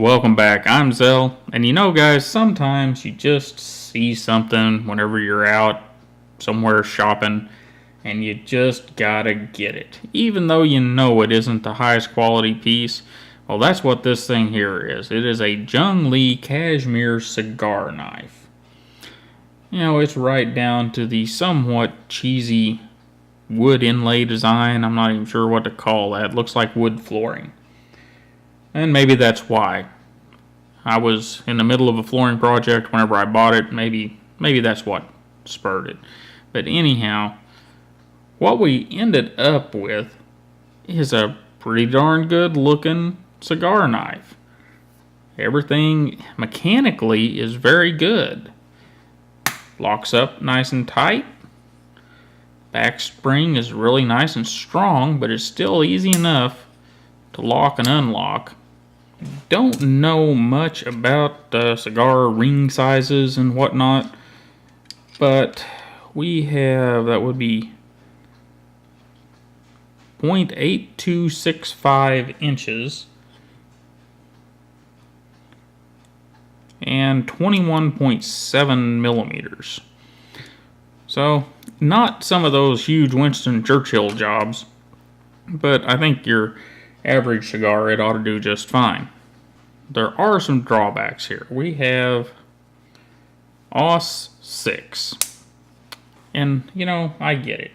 Welcome back. I'm Zell, and you know, guys, sometimes you just see something whenever you're out somewhere shopping, and you just gotta get it. Even though you know it isn't the highest quality piece, well, that's what this thing here is. It is a Junglee Kashmir Cigar knife. You know, it's right down to the somewhat cheesy wood inlay design. I'm not even sure what to call that. It looks like wood flooring. And maybe that's why. I was in the middle of a flooring project whenever I bought it. Maybe that's what spurred it. But anyhow, what we ended up with is a pretty darn good looking cigar knife. Everything mechanically is very good. Locks up nice and tight. Back spring is really nice and strong, but it's still easy enough to lock and unlock. Don't know much about cigar ring sizes and whatnot, but we have, that would be 0.8265 inches and 21.7 millimeters. So, not some of those huge Winston Churchill jobs, but I think your average cigar, it ought to do just fine. There are some drawbacks here. We have OS 6. And, you know, I get it.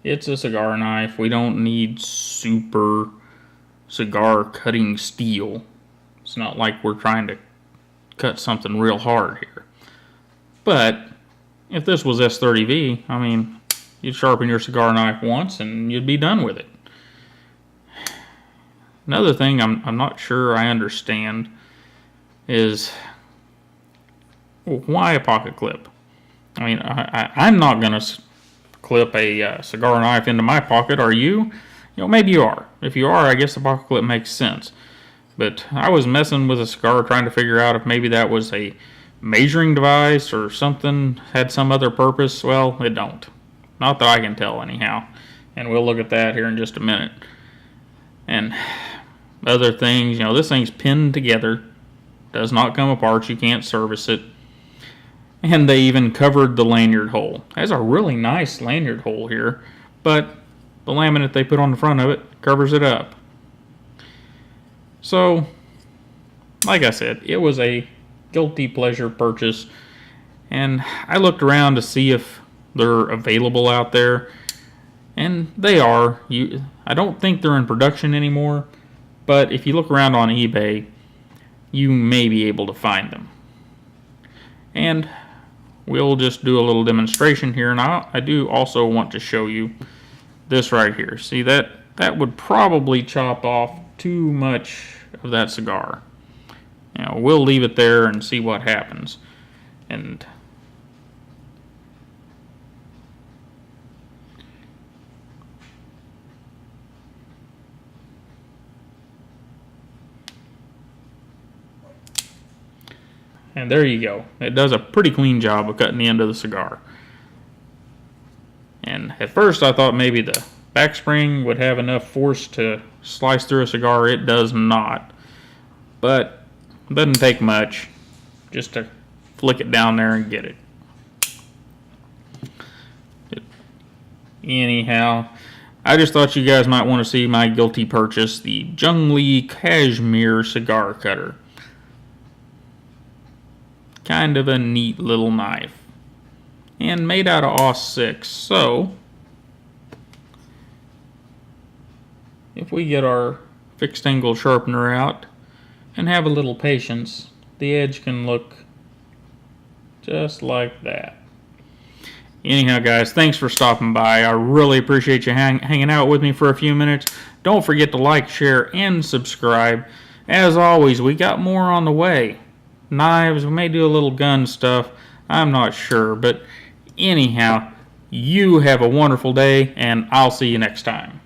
It's a cigar knife. We don't need super cigar cutting steel. It's not like we're trying to cut something real hard here. But if this was S30V, I mean, you'd sharpen your cigar knife once and you'd be done with it. Another thing I'm not sure I understand is, well, why a pocket clip? I mean, I'm not going to clip a cigar knife into my pocket, are you? You know, maybe you are. If you are, I guess the pocket clip makes sense. But I was messing with a cigar trying to figure out if maybe that was a measuring device or something, had some other purpose. Well, it don't. Not that I can tell anyhow. And we'll look at that here in just a minute. And other things, you know, this thing's pinned together. Does not come apart. You can't service it. And they even covered the lanyard hole. It has a really nice lanyard hole here, but the laminate they put on the front of it covers it up. So, like I said, it was a guilty pleasure purchase, and I looked around to see if they're available out there, and they are. I don't think they're in production anymore, but if you look around on eBay, you may be able to find them. And we'll just do a little demonstration here, and I do also want to show you this right here. See, that would probably chop off too much of that cigar. Now, we'll leave it there and see what happens. And there you go. It does a pretty clean job of cutting the end of the cigar. And at first I thought maybe the back spring would have enough force to slice through a cigar. It does not. But it doesn't take much just to flick it down there and get it. Anyhow, I just thought you guys might want to see my guilty purchase, the Junglee Kashmir Cigar Cutter. Kind of a neat little knife. And made out of OS 6. So, if we get our fixed angle sharpener out and have a little patience, the edge can look just like that. Anyhow, guys, thanks for stopping by. I really appreciate you hanging out with me for a few minutes. Don't forget to like, share, and subscribe. As always, we got more on the way. Knives, we may do a little gun stuff. I'm not sure, but anyhow, you have a wonderful day, and I'll see you next time.